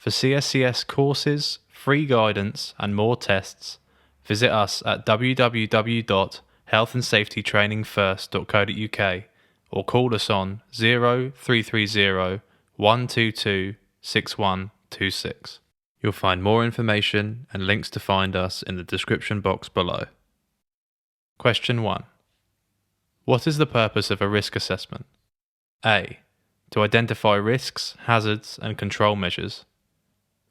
For CSCS courses, free guidance, and more tests, visit us at www.healthandsafetytrainingfirst.co.uk or call us on 0330 122 6126. You'll find more information and links to find us in the description box below. Question 1. What is the purpose of a risk assessment? A. To identify risks, hazards, and control measures.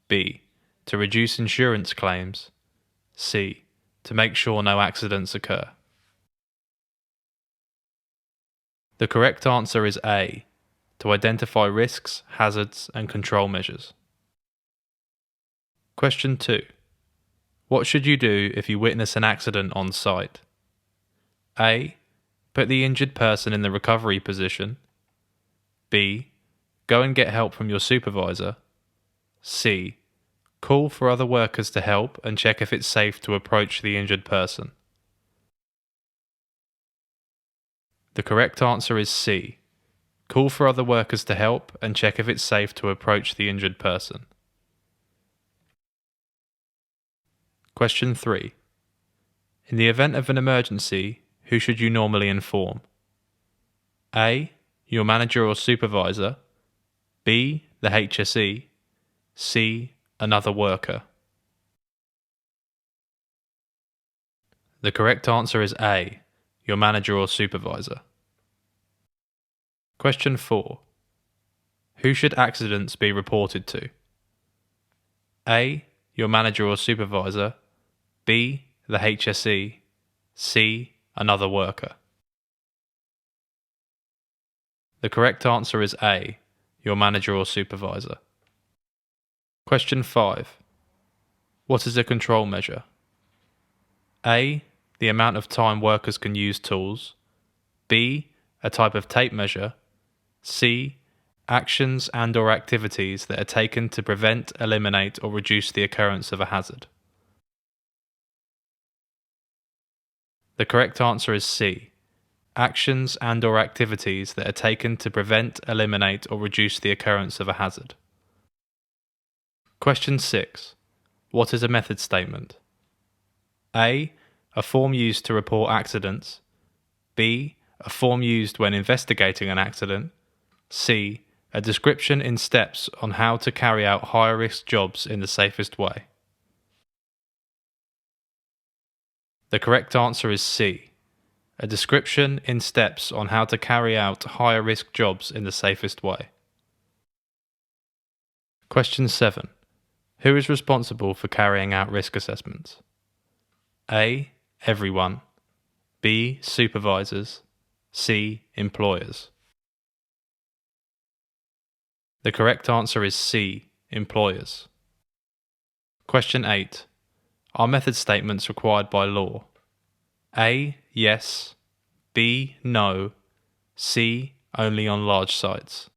B. To reduce insurance claims. C. To make sure no accidents occur. The correct answer is A. To identify risks, hazards, and control measures. Question 2. What should you do if you witness an accident on site? A. Put the injured person in the recovery position. B. Go and get help from your supervisor. C. Call for other workers to help and check if it's safe to approach the injured person. The correct answer is C. Call for other workers to help and check if it's safe to approach the injured person. Question 3. In the event of an emergency, who should you normally inform? A. Your manager or supervisor. B. The HSE. C. Another worker. The correct answer is A. Your manager or supervisor. Question 4. Who should accidents be reported to? A. Your manager or supervisor. B. The HSE. C. Another worker. The correct answer is A. Your manager or supervisor. Question 5. What is a control measure? A. The amount of time workers can use tools. B. A type of tape measure. C. Actions and/or activities that are taken to prevent, eliminate, or reduce the occurrence of a hazard. The correct answer is C. Actions and/or activities that are taken to prevent, eliminate, or reduce the occurrence of a hazard. Question 6. What is a method statement? A. A form used to report accidents. B. A form used when investigating an accident. C. A description in steps on how to carry out higher-risk jobs in the safest way. The correct answer is C. A description in steps on how to carry out higher-risk jobs in the safest way. Question 7. Who is responsible for carrying out risk assessments? A. Everyone. B. Supervisors. C. Employers. The correct answer is C. Employers. Question 8. Are method statements required by law? A. Yes. B. No. C. Only on large sites.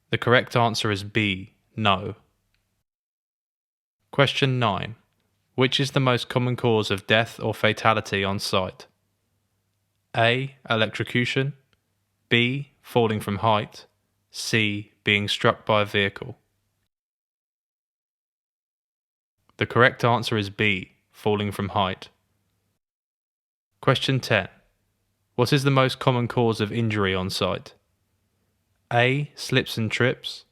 The correct answer is B. No. Question 9. Which is the most common cause of death or fatality on site? A. Electrocution. B. Falling from height. C. Being struck by a vehicle. The correct answer is B. Falling from height. Question 10. What is the most common cause of injury on site? A. Slips and trips.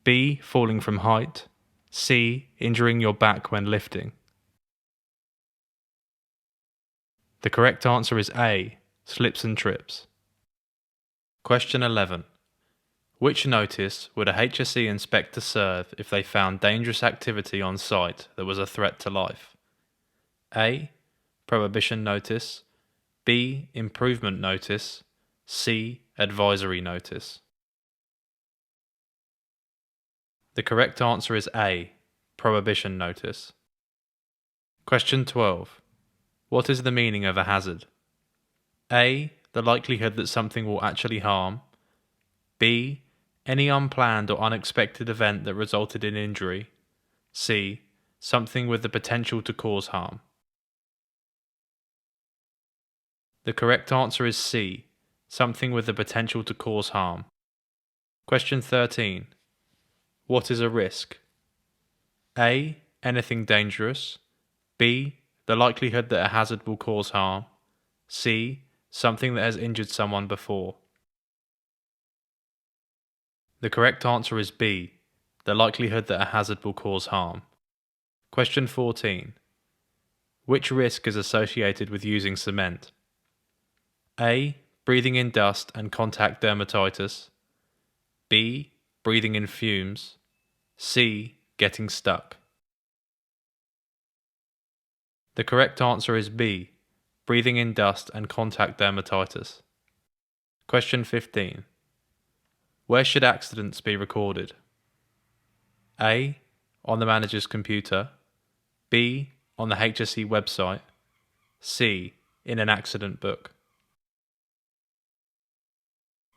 B. Falling from height. C. Injuring your back when lifting. The correct answer is A. Slips and trips. Question 11. Which notice would a HSE inspector serve if they found dangerous activity on site that was a threat to life? A. Prohibition notice. B. Improvement notice. C. Advisory notice. The correct answer is A. Prohibition notice. Question 12. What is the meaning of a hazard? A. The likelihood that something will actually harm. B. Any unplanned or unexpected event that resulted in injury. C. Something with the potential to cause harm. The correct answer is C. Something with the potential to cause harm. Question 13. What is a risk? A. Anything dangerous. B. The likelihood that a hazard will cause harm. C. Something that has injured someone before. The correct answer is B. The likelihood that a hazard will cause harm. Question 14. Which risk is associated with using cement? A. Breathing in dust and contact dermatitis. B. Breathing in fumes. C. Getting stuck. The correct answer is B. Breathing in dust and contact dermatitis. Question 15. Where should accidents be recorded? A. On the manager's computer. B. On the HSE website. C. In an accident book.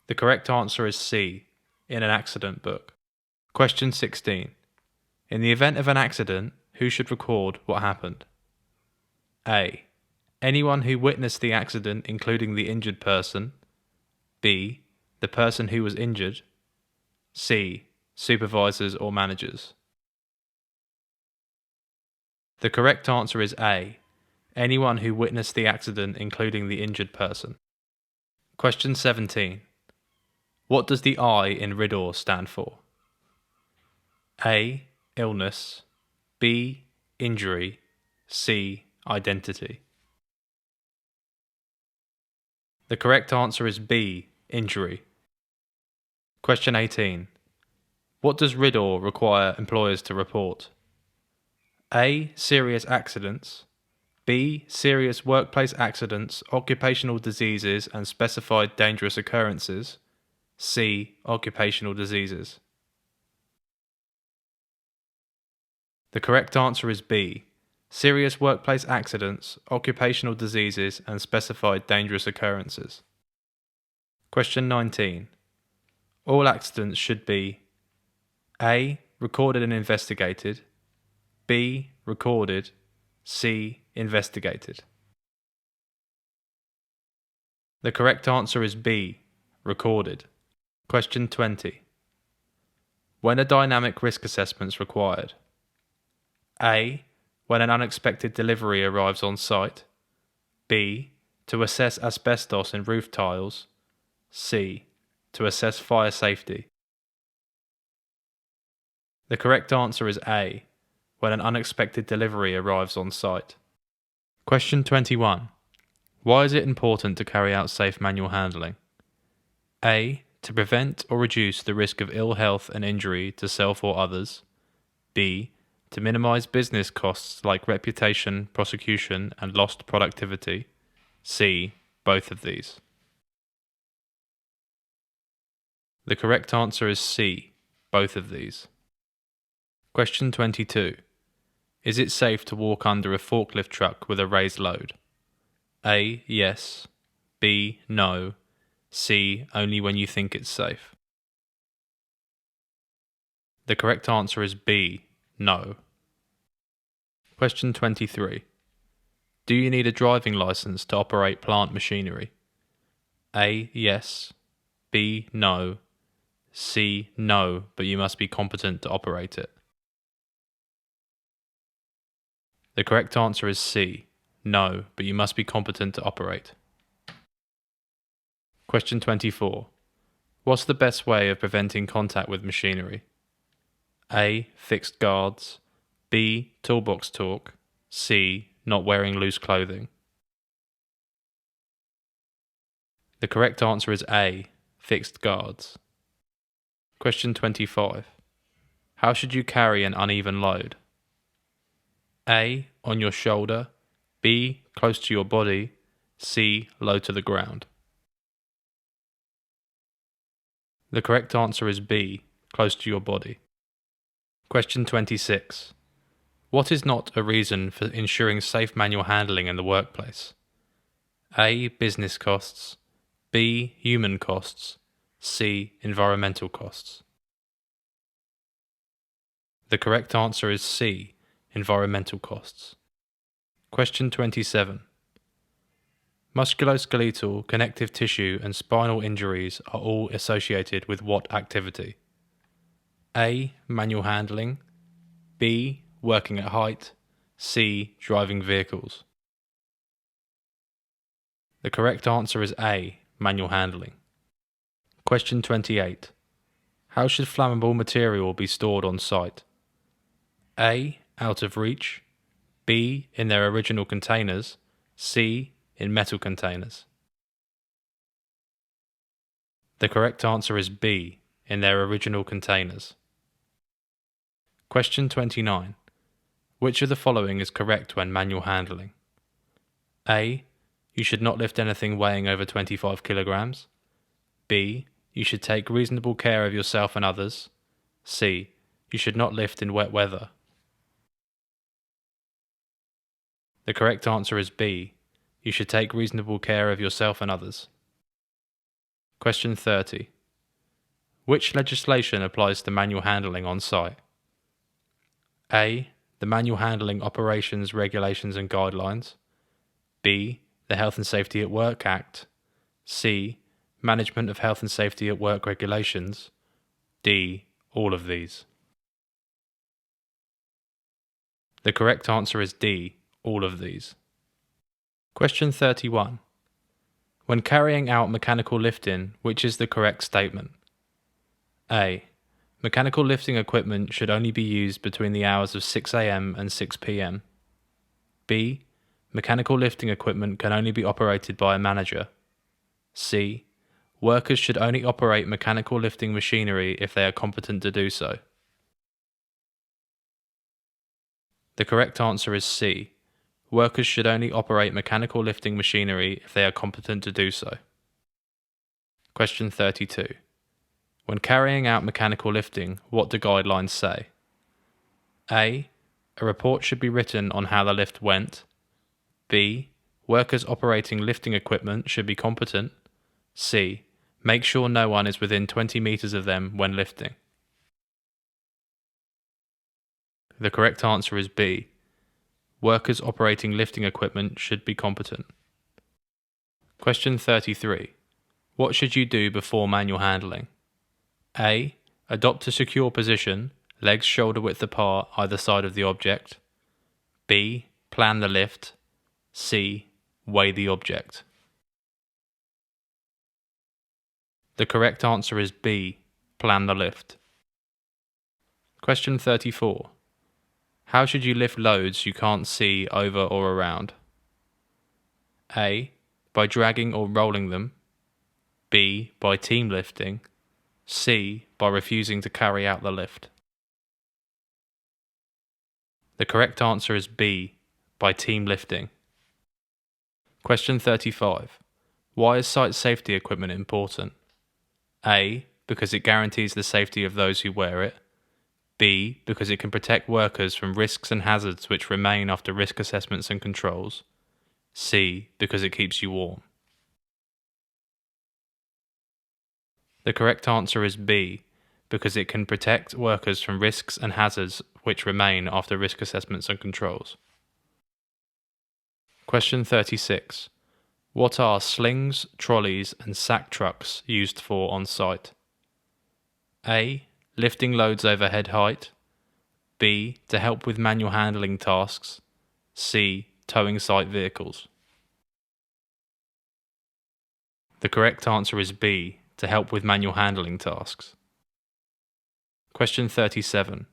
The correct answer is C. In an accident book. Question 16. In the event of an accident, who should record what happened? A. Anyone who witnessed the accident, including the injured person. B. The person who was injured. C. Supervisors or managers. The correct answer is A. Anyone who witnessed the accident, including the injured person. Question 17. What does the I in RIDDOR stand for? A. Illness. B. Injury. C. Identity. The correct answer is B. Injury. Question 18. What does RIDDOR require employers to report? A. Serious accidents. B. Serious workplace accidents, occupational diseases and specified dangerous occurrences. C. Occupational diseases. The correct answer is B. Serious workplace accidents, occupational diseases and specified dangerous occurrences. Question 19. All accidents should be A. Recorded and investigated. B. Recorded. C. Investigated. The correct answer is B. Recorded. Question 20. When are dynamic risk assessments required? A. When an unexpected delivery arrives on site. B. To assess asbestos in roof tiles. C. To assess fire safety. The correct answer is A. When an unexpected delivery arrives on site. Question 21. Why is it important to carry out safe manual handling? A. To prevent or reduce the risk of ill health and injury to self or others. B. To minimize business costs like reputation, prosecution, and lost productivity. C. Both of these. The correct answer is C. Both of these. Question 22. Is it safe to walk under a forklift truck with a raised load? A. Yes. B. No. C. Only when you think it's safe. The correct answer is B. No. Question 23. Do you need a driving license to operate plant machinery? A. Yes. B. No. C. No, but you must be competent to operate it. The correct answer is C. No, but you must be competent to operate. Question 24. What's the best way of preventing contact with machinery? A. Fixed guards. B. Toolbox talk. C. Not wearing loose clothing. The correct answer is A. Fixed guards. Question 25. How should you carry an uneven load? A. On your shoulder. B. Close to your body. C. Low to the ground. The correct answer is B. Close to your body. Question 26. What is not a reason for ensuring safe manual handling in the workplace? A. Business costs. B. Human costs. C. Environmental costs. The correct answer is C. Environmental costs. Question 27. Musculoskeletal, connective tissue, and spinal injuries are all associated with what activity? A. Manual handling. B. Working at height. C. Driving vehicles. The correct answer is A. Manual handling. Question 28. How should flammable material be stored on site? A. Out of reach. B. In their original containers. C. In metal containers. The correct answer is B. In their original containers. Question 29. Which of the following is correct when manual handling? A. You should not lift anything weighing over 25 kilograms. B. You should take reasonable care of yourself and others. C. You should not lift in wet weather. The correct answer is B. You should take reasonable care of yourself and others. Question 30. Which legislation applies to manual handling on site? A. The Manual Handling Operations, Regulations and Guidelines. B. The Health and Safety at Work Act. C. Management of Health and Safety at Work Regulations. D. All of these. The correct answer is D. All of these. Question 31. When carrying out mechanical lifting, which is the correct statement? A. Mechanical lifting equipment should only be used between the hours of 6 a.m. and 6 p.m. B. Mechanical lifting equipment can only be operated by a manager. C. Workers should only operate mechanical lifting machinery if they are competent to do so. The correct answer is C. Workers should only operate mechanical lifting machinery if they are competent to do so. Question 32. When carrying out mechanical lifting, what do guidelines say? A. A report should be written on how the lift went. B. Workers operating lifting equipment should be competent. C. Make sure no one is within 20 meters of them when lifting. The correct answer is B. Workers operating lifting equipment should be competent. Question 33. What should you do before manual handling? A. Adopt a secure position, legs shoulder width apart either side of the object. B. Plan the lift. C. Weigh the object. The correct answer is B. Plan the lift. Question 34. How should you lift loads you can't see over or around? A. By dragging or rolling them. B. By team lifting. C. By refusing to carry out the lift. The correct answer is B. By team lifting. Question 35. Why is site safety equipment important? A. Because it guarantees the safety of those who wear it. B. Because it can protect workers from risks and hazards which remain after risk assessments and controls. C. Because it keeps you warm. The correct answer is B. Because it can protect workers from risks and hazards which remain after risk assessments and controls. Question 36. What are slings, trolleys and sack trucks used for on site? A. Lifting loads over head height. B. To help with manual handling tasks. C. Towing site vehicles. The correct answer is B. To help with manual handling tasks. Question 37.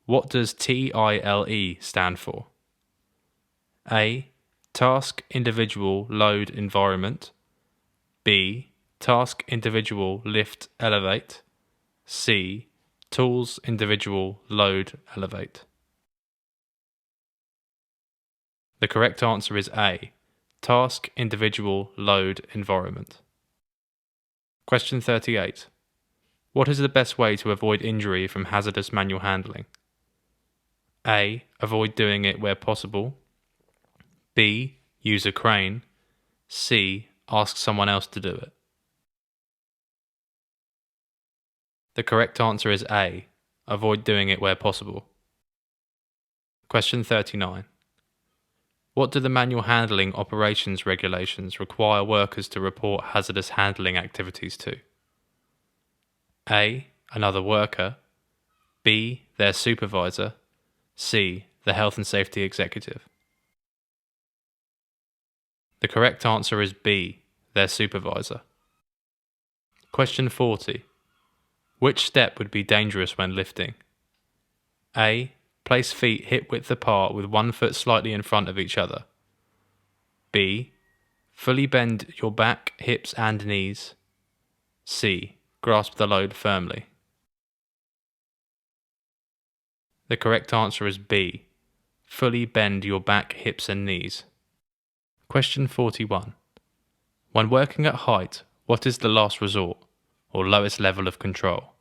What does TILE stand for? A. Task, individual, load, environment. B. Task, individual, lift, elevate. C. Tools, individual, load, elevate. The correct answer is A. Task, individual, load, environment. Question 38. What is the best way to avoid injury from hazardous manual handling? A. Avoid doing it where possible. B. Use a crane. C. Ask someone else to do it. The correct answer is A. Avoid doing it where possible. Question 39. What do the manual handling operations regulations require workers to report hazardous handling activities to? A. Another worker. B. Their supervisor. C. The health and safety executive. The correct answer is B. Their supervisor. Question 40. Which step would be dangerous when lifting? A. Place feet hip-width apart with 1 foot slightly in front of each other. B. Fully bend your back, hips and knees. C. Grasp the load firmly. The correct answer is B. Fully bend your back, hips and knees. Question 41. When working at height, what is the last resort, or lowest level of control?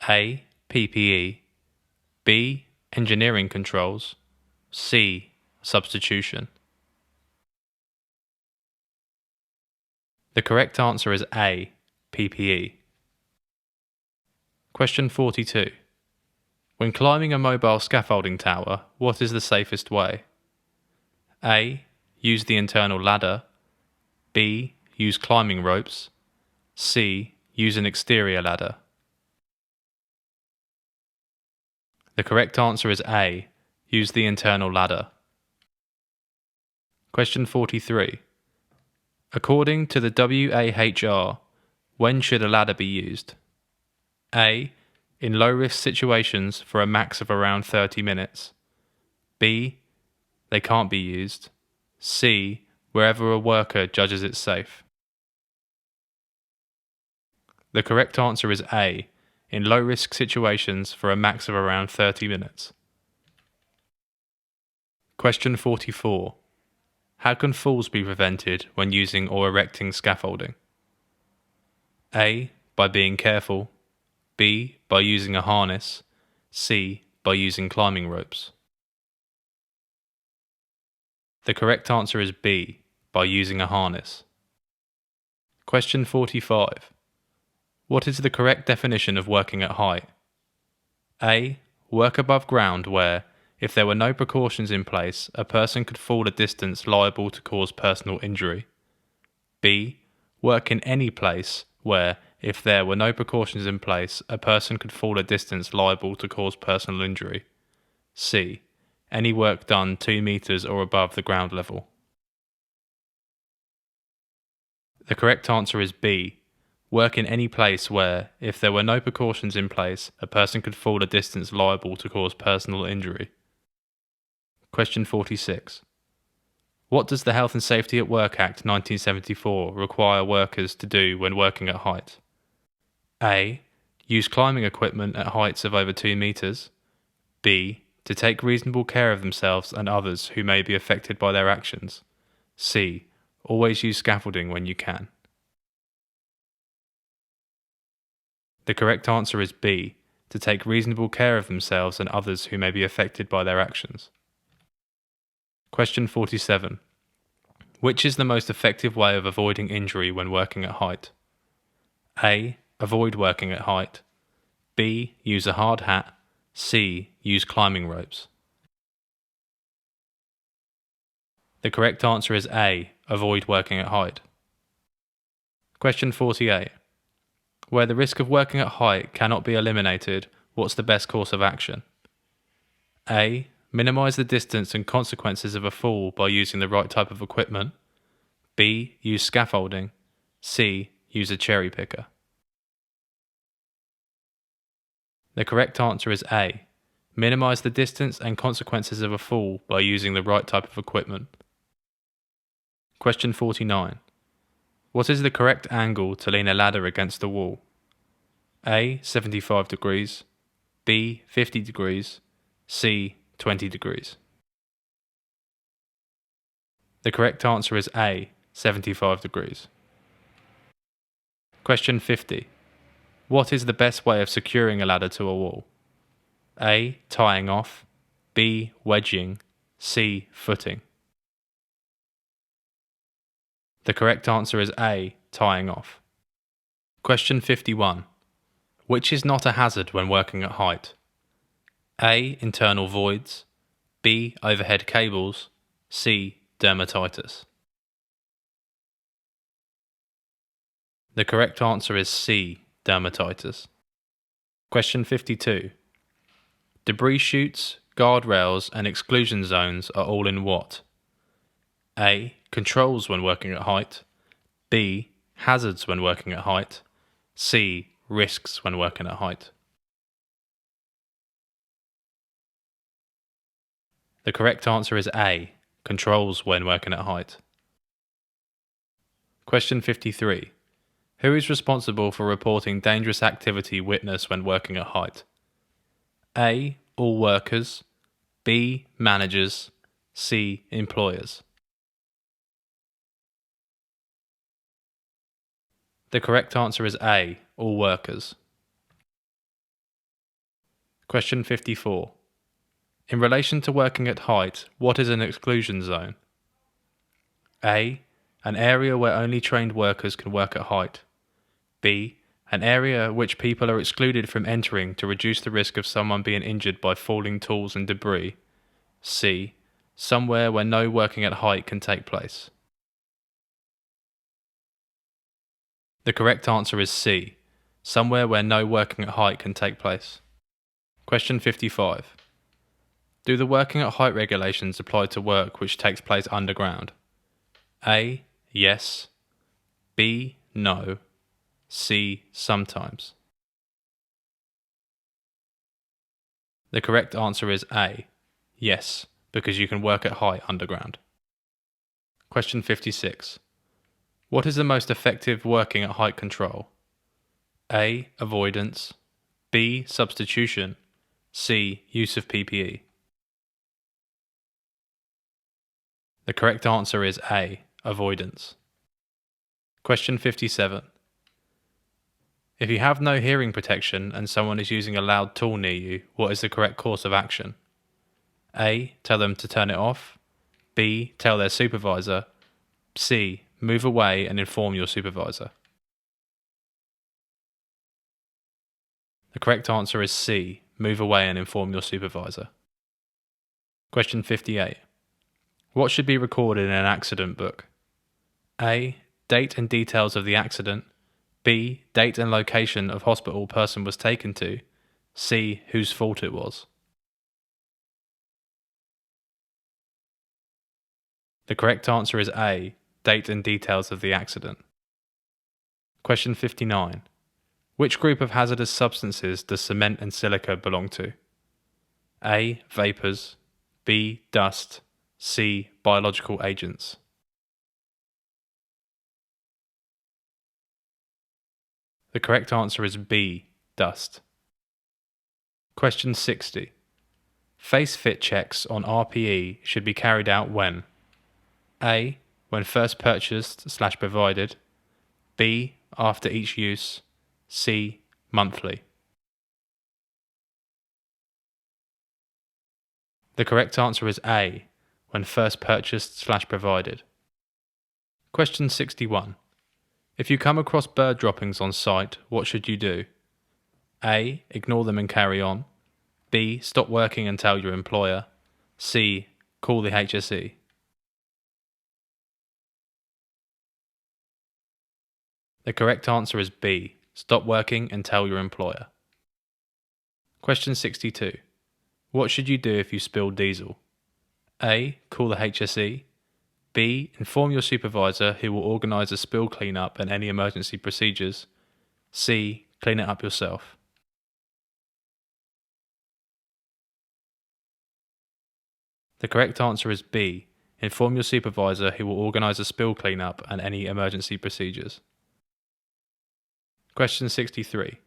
A. PPE. B. Engineering controls. C. Substitution. The correct answer is A. PPE. Question 42. When climbing a mobile scaffolding tower, what is the safest way? A. Use the internal ladder. B. Use climbing ropes. C. Use an exterior ladder. The correct answer is A. Use the internal ladder. Question 43. According to the WAHR, when should a ladder be used? A. In low-risk situations for a max of around 30 minutes. B. They can't be used. C. Wherever a worker judges it safe. The correct answer is A. In low-risk situations for a max of around 30 minutes. Question 44. How can falls be prevented when using or erecting scaffolding? A. By being careful. B. By using a harness. C. By using climbing ropes. The correct answer is B. By using a harness. Question 45. What is the correct definition of working at height? A. Work above ground where, if there were no precautions in place, a person could fall a distance liable to cause personal injury. B. Work in any place where, if there were no precautions in place, a person could fall a distance liable to cause personal injury. C. Any work done 2 meters or above the ground level. The correct answer is B. Work in any place where, if there were no precautions in place, a person could fall a distance liable to cause personal injury. Question 46. What does the Health and Safety at Work Act 1974 require workers to do when working at height? A. Use climbing equipment at heights of over 2 meters. B. To take reasonable care of themselves and others who may be affected by their actions. C. Always use scaffolding when you can. The correct answer is B. To take reasonable care of themselves and others who may be affected by their actions. Question 47. Which is the most effective way of avoiding injury when working at height? A. Avoid working at height. B. Use a hard hat. C. Use climbing ropes. The correct answer is A. Avoid working at height. Question 48. Where the risk of working at height cannot be eliminated, what's the best course of action? A. Minimize the distance and consequences of a fall by using the right type of equipment. B. Use scaffolding. C. Use a cherry picker. The correct answer is A. Minimize the distance and consequences of a fall by using the right type of equipment. Question 49. What is the correct angle to lean a ladder against a wall? A. 75 degrees. B. 50 degrees. C. 20 degrees. The correct answer is A. 75 degrees. Question 50. What is the best way of securing a ladder to a wall? A. Tying off. B. Wedging. C. Footing. The correct answer is A. Tying off. Question 51. Which is not a hazard when working at height? A. Internal voids. B. Overhead cables. C. Dermatitis. The correct answer is C. Dermatitis. Question 52. Debris chutes, guardrails and exclusion zones are all in what? A. Controls when working at height. B. Hazards when working at height. C. Risks when working at height. The correct answer is A. Controls when working at height. Question 53. Who is responsible for reporting dangerous activity witnessed when working at height? A. All workers. B. Managers. C. Employers. The correct answer is A. All workers. Question 54. In relation to working at height, what is an exclusion zone? A. An area where only trained workers can work at height. B. An area which people are excluded from entering to reduce the risk of someone being injured by falling tools and debris. C. Somewhere where no working at height can take place. The correct answer is C. Somewhere where no working at height can take place. Question 55. Do the working at height regulations apply to work which takes place underground? A. Yes. B. No. C. Sometimes. The correct answer is A. Yes, because you can work at height underground. Question 56. What is the most effective working at height control? A. Avoidance. B. Substitution. C. Use of PPE. The correct answer is A. Avoidance. Question 57. If you have no hearing protection and someone is using a loud tool near you, what is the correct course of action? A. Tell them to turn it off. B. Tell their supervisor. C. Move away and inform your supervisor. The correct answer is C. Move away and inform your supervisor. Question 58. What should be recorded in an accident book? A. Date and details of the accident. B. Date and location of hospital person was taken to. C. Whose fault it was. The correct answer is A. Date and details of the accident. Question 59. Which group of hazardous substances does cement and silica belong to? A. Vapours. B. Dust. C. Biological agents. The correct answer is B. Dust. Question 60. Face fit checks on RPE should be carried out when? A. When first purchased/provided. B. After each use. C. Monthly. The correct answer is A. When first purchased/provided. Question 61. If you come across bird droppings on site, what should you do? A. Ignore them and carry on. B. Stop working and tell your employer. C. Call the HSE. The correct answer is B. Stop working and tell your employer. Question 62. What should you do if you spill diesel? A. Call the HSE. B. Inform your supervisor who will organise a spill clean-up and any emergency procedures. C. Clean it up yourself. The correct answer is B. Inform your supervisor who will organise a spill clean-up and any emergency procedures. Question 63.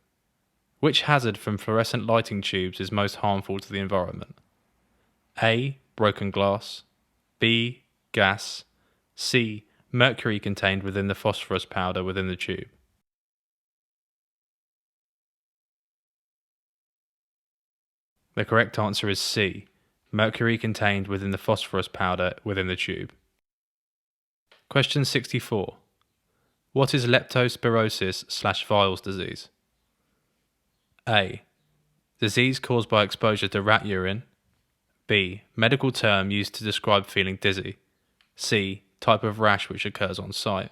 Which hazard from fluorescent lighting tubes is most harmful to the environment? A. Broken glass. B. Gas. C. Mercury contained within the phosphorus powder within the tube. The correct answer is C. Mercury contained within the phosphorus powder within the tube. Question 64. What is leptospirosis/Weil's disease? A. Disease caused by exposure to rat urine. B. Medical term used to describe feeling dizzy. C. Type of rash which occurs on site.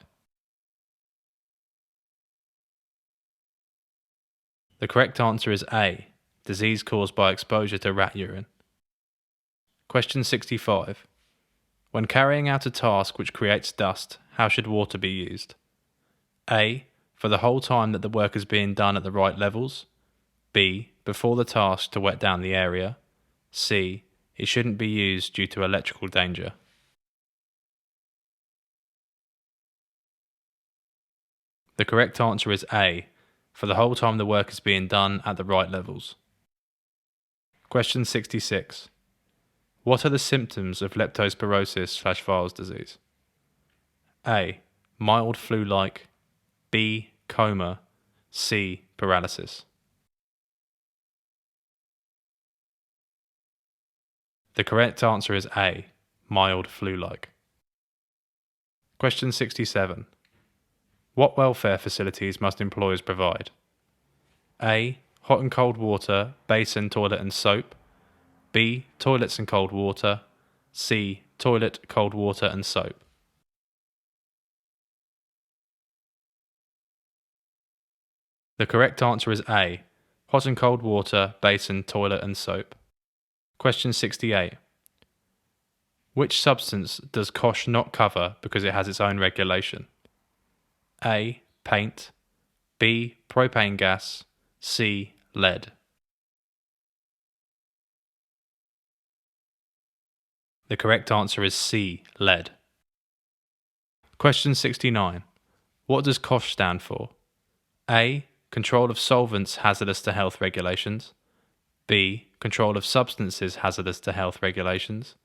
The correct answer is A. Disease caused by exposure to rat urine. Question 65. When carrying out a task which creates dust, how should water be used? A. For the whole time that the work is being done at the right levels. B. Before the task to wet down the area. C. It shouldn't be used due to electrical danger. The correct answer is A. For the whole time the work is being done at the right levels. Question 66. What are the symptoms of leptospirosis/Weil's disease? A. Mild flu-like. B. Coma. C. Paralysis. The correct answer is A. Mild flu-like. Question 67. What welfare facilities must employers provide? A. Hot and cold water, basin, toilet and soap. B. Toilets and cold water. C. Toilet, cold water and soap. The correct answer is A. Hot and cold water, basin, toilet and soap. Question 68. Which substance does COSHH not cover because it has its own regulation? A. Paint. B. Propane gas. C. Lead. The correct answer is C. Lead. Question 69. What does COSHH stand for? A. Control of solvents hazardous to health regulations. B. Control of substances hazardous to health regulations.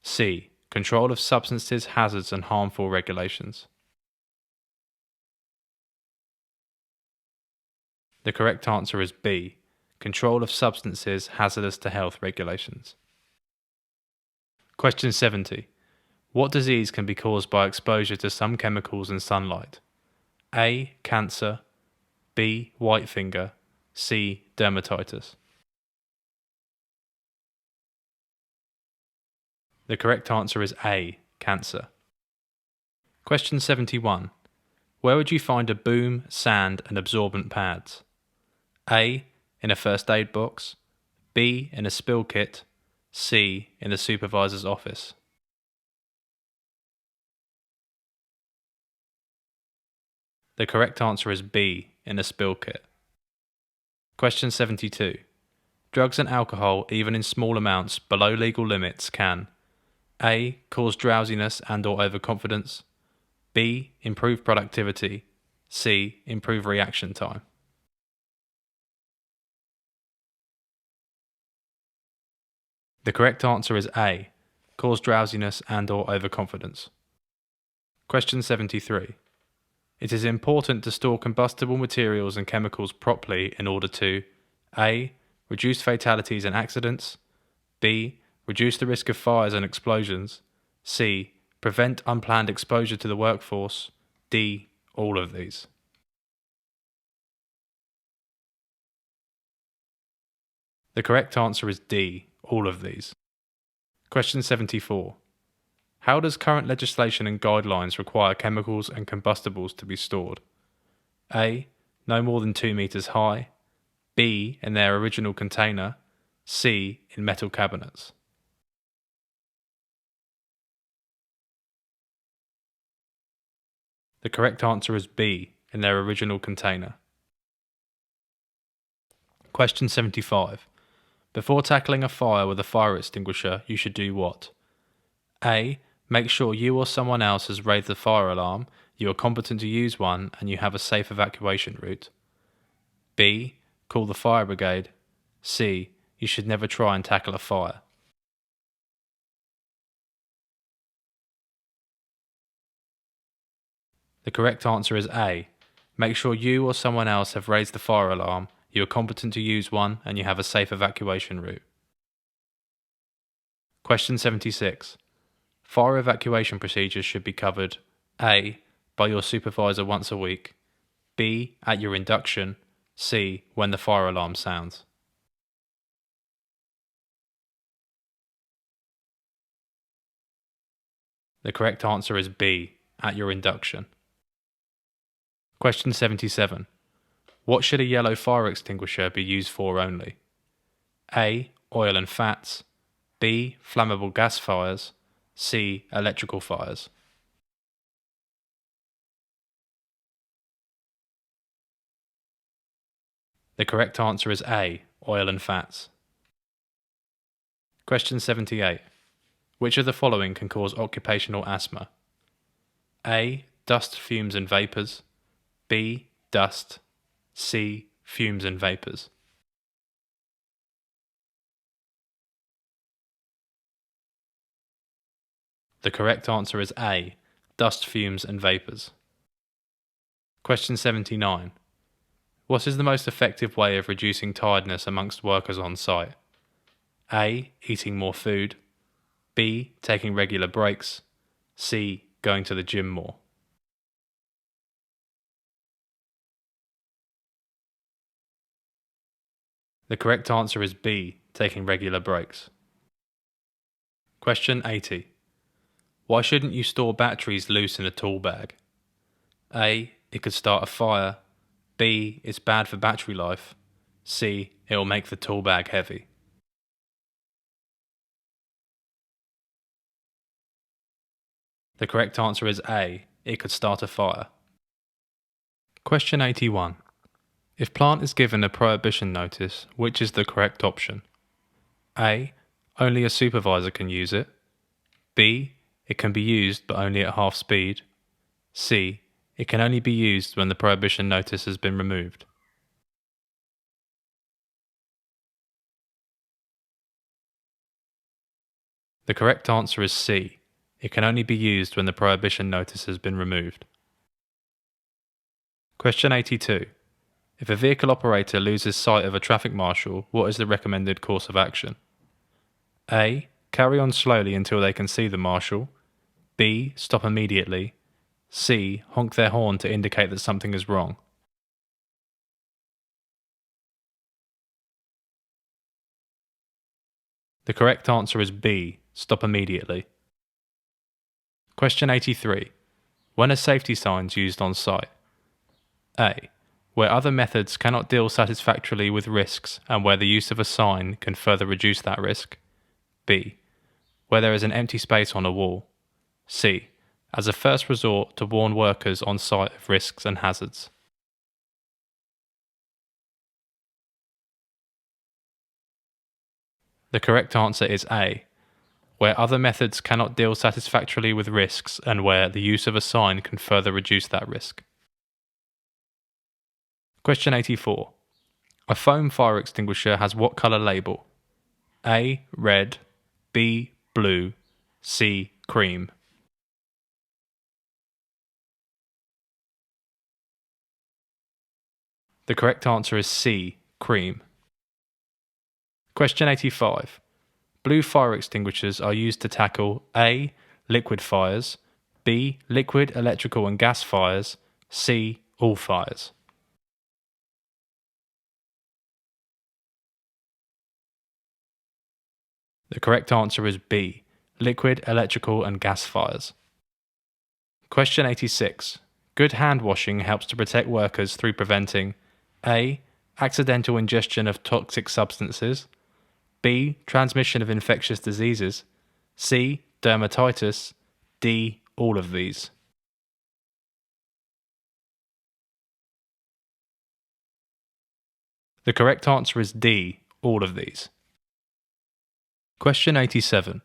C. Control of substances, hazards and harmful regulations. The correct answer is B. Control of substances hazardous to health regulations. Question 70. What disease can be caused by exposure to some chemicals and sunlight? A. Cancer. B. White finger. C. Dermatitis. The correct answer is A. Cancer. Question 71. Where would you find a boom, sand and absorbent pads? A. In a first aid box. B. In a spill kit. C. In the supervisor's office. The correct answer is B. In a spill kit. Question 72. Drugs and alcohol, even in small amounts below legal limits, can A. Cause drowsiness and or overconfidence. B. Improve productivity. C. Improve reaction time. The correct answer is A. Cause drowsiness and or overconfidence. Question 73. It is important to store combustible materials and chemicals properly in order to A. Reduce fatalities and accidents. B. Reduce the risk of fires and explosions. C. Prevent unplanned exposure to the workforce. D. All of these. The correct answer is D. All of these. Question 74. How does current legislation and guidelines require chemicals and combustibles to be stored? A. No more than 2 meters high. B. In their original container. C. In metal cabinets. The correct answer is B. In their original container. Question 75. Before tackling a fire with a fire extinguisher, you should do what? A. Make sure you or someone else has raised the fire alarm, you are competent to use one, and you have a safe evacuation route. B. Call the fire brigade. C. You should never try and tackle a fire. The correct answer is A. Make sure you or someone else have raised the fire alarm, you are competent to use one, and you have a safe evacuation route. Question 76. Fire evacuation procedures should be covered A. By your supervisor once a week. B. At your induction. C. When the fire alarm sounds. The correct answer is B, at your induction. Question 77. What should a yellow fire extinguisher be used for only? A. Oil and fats. B. Flammable gas fires. C. Electrical fires. The correct answer is A. Oil and fats. Question 78. Which of the following can cause occupational asthma? A. Dust, fumes and vapours. B. Dust. C. Fumes and vapours. The correct answer is A. Dust, fumes and vapours. Question 79. What is the most effective way of reducing tiredness amongst workers on site? A. Eating more food. B. Taking regular breaks. C. Going to the gym more. The correct answer is B. Taking regular breaks. Question 80. Why shouldn't you store batteries loose in a tool bag? A. It could start a fire. B. It's bad for battery life. C. It will make the tool bag heavy. The correct answer is A. It could start a fire. Question 81. If plant is given a prohibition notice, which is the correct option? A. Only a supervisor can use it. B. It can be used but only at half speed. C. It can only be used when the prohibition notice has been removed. The correct answer is C. It can only be used when the prohibition notice has been removed. Question 82. If a vehicle operator loses sight of a traffic marshal, what is the recommended course of action? A. Carry on slowly until they can see the marshal. B. Stop immediately. C. Honk their horn to indicate that something is wrong. The correct answer is B. Stop immediately. Question 83. When are safety signs used on site? A. Where other methods cannot deal satisfactorily with risks and where the use of a sign can further reduce that risk. B. Where there is an empty space on a wall. C. As a first resort to warn workers on site of risks and hazards. The correct answer is A. Where other methods cannot deal satisfactorily with risks and where the use of a sign can further reduce that risk. Question 84. A foam fire extinguisher has what colour label? A. Red. B. Blue. C. Cream. The correct answer is C. Cream. Question 85. Blue fire extinguishers are used to tackle A. Liquid fires. B. Liquid, electrical and gas fires. C. All fires. The correct answer is B. Liquid, electrical and gas fires. Question 86. Good hand washing helps to protect workers through preventing A. Accidental ingestion of toxic substances. B. Transmission of infectious diseases. C. Dermatitis. D. All of these. The correct answer is D. All of these. Question 87.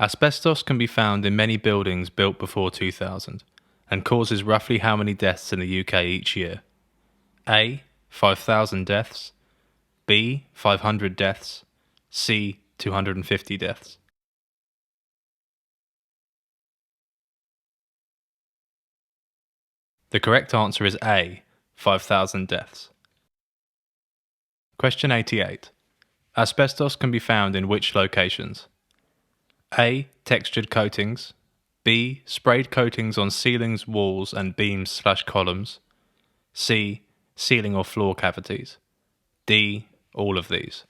Asbestos can be found in many buildings built before 2000 and causes roughly how many deaths in the UK each year? A. 5,000 deaths. B. 500 deaths. C. 250 deaths. The correct answer is A. 5,000 deaths. Question 88. Asbestos can be found in which locations? A. Textured coatings. B. Sprayed coatings on ceilings, walls and beams/columns. C. Ceiling or floor cavities. D. All of these.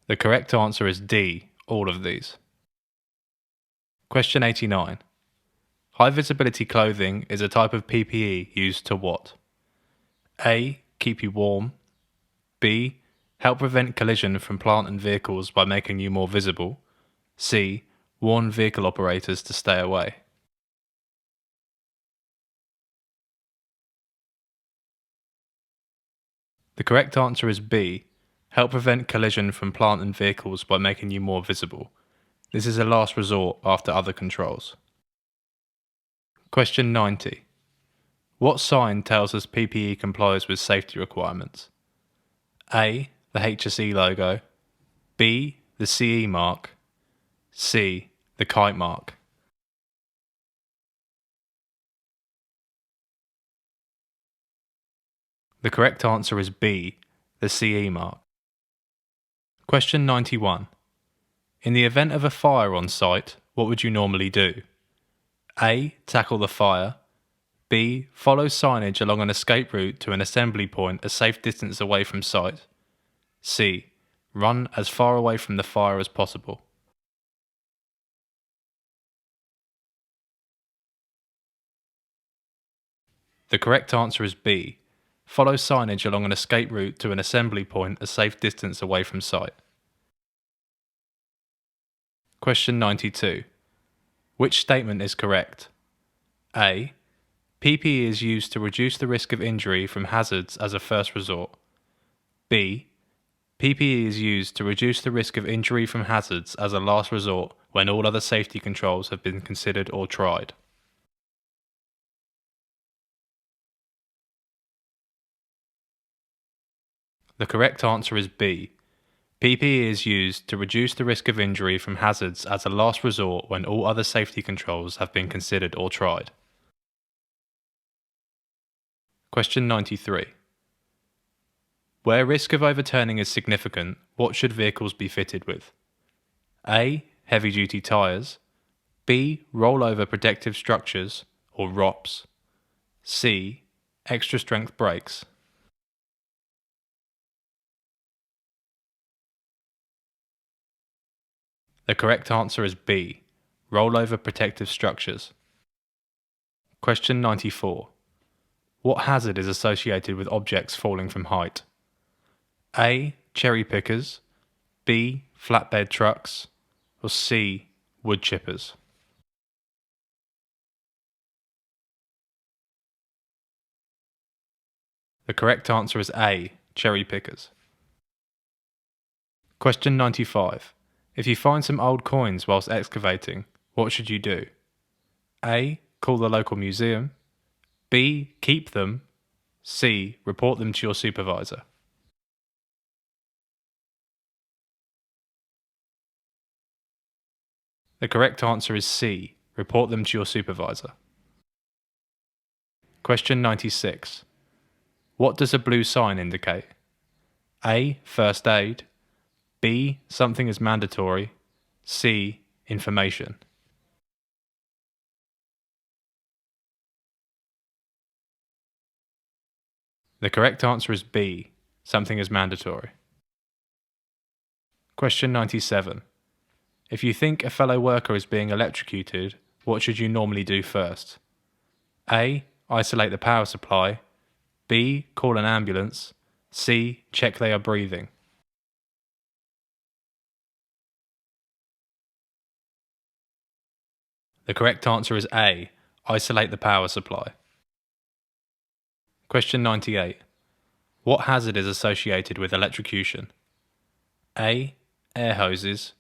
The correct answer is D, all of these. Question 89. High visibility clothing is a type of PPE used to what? A. Keep you warm. B. Help prevent collision from plant and vehicles by making you more visible. C. Warn vehicle operators to stay away. The correct answer is B. Help prevent collision from plant and vehicles by making you more visible. This is a last resort after other controls. Question 90. What sign tells us PPE complies with safety requirements? A. The HSE logo. B. The CE mark. C. The kite mark. The correct answer is B. The CE mark. Question 91. In the event of a fire on site, what would you normally do? A. Tackle the fire. B. Follow signage along an escape route to an assembly point a safe distance away from site. C. Run as far away from the fire as possible. The correct answer is B. Follow signage along an escape route to an assembly point a safe distance away from site. Question 92. Which statement is correct? A. PPE is used to reduce the risk of injury from hazards as a first resort. B. PPE is used to reduce the risk of injury from hazards as a last resort when all other safety controls have been considered or tried. The correct answer is B. PPE is used to reduce the risk of injury from hazards as a last resort when all other safety controls have been considered or tried. Question 93. Where risk of overturning is significant, what should vehicles be fitted with? A. Heavy-duty tyres. B. Rollover protective structures, or ROPS. C. Extra-strength brakes. The correct answer is B. Rollover protective structures. Question 94. What hazard is associated with objects falling from height? A. Cherry pickers. B. Flatbed trucks. Or C. Wood chippers. The correct answer is A. Cherry pickers. Question 95. If you find some old coins whilst excavating, what should you do? A. Call the local museum. B. Keep them. C. Report them to your supervisor. The correct answer is C. Report them to your supervisor. Question 96. What does a blue sign indicate? A. First aid. B. Something is mandatory. C. Information. The correct answer is B. Something is mandatory. Question 97. If you think a fellow worker is being electrocuted, what should you normally do first? A. Isolate the power supply. B. Call an ambulance. C. Check they are breathing. The correct answer is A. Isolate the power supply. Question 98. What hazard is associated with electrocution? A. Air hoses.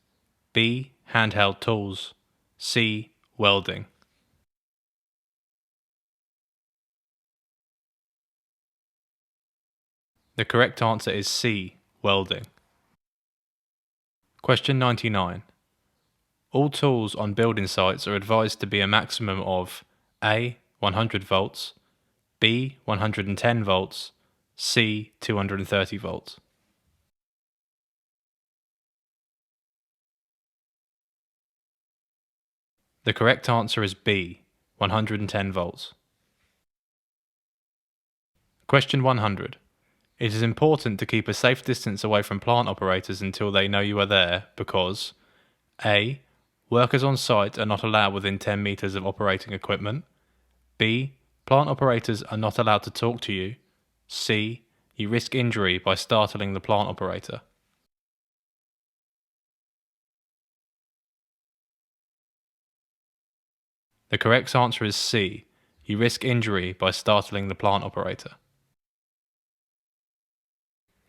B. Handheld tools. C. Welding. The correct answer is C. Welding. Question 99. All tools on building sites are advised to be a maximum of A. 100 volts. B. 110 volts. C. 230 volts. The correct answer is B. 110 volts. Question 100. It is important to keep a safe distance away from plant operators until they know you are there because A. Workers on site are not allowed within 10 meters of operating equipment. B. Plant operators are not allowed to talk to you. C. You risk injury by startling the plant operator. The correct answer is C. You risk injury by startling the plant operator.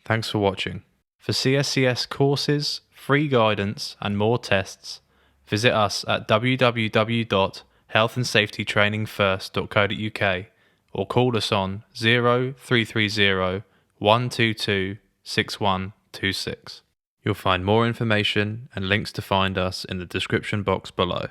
Thanks for watching. For CSCS courses, free guidance, and more tests, visit us at www.healthandsafetytrainingfirst.co.uk or call us on 0330 122 6126. You'll find more information and links to find us in the description box below.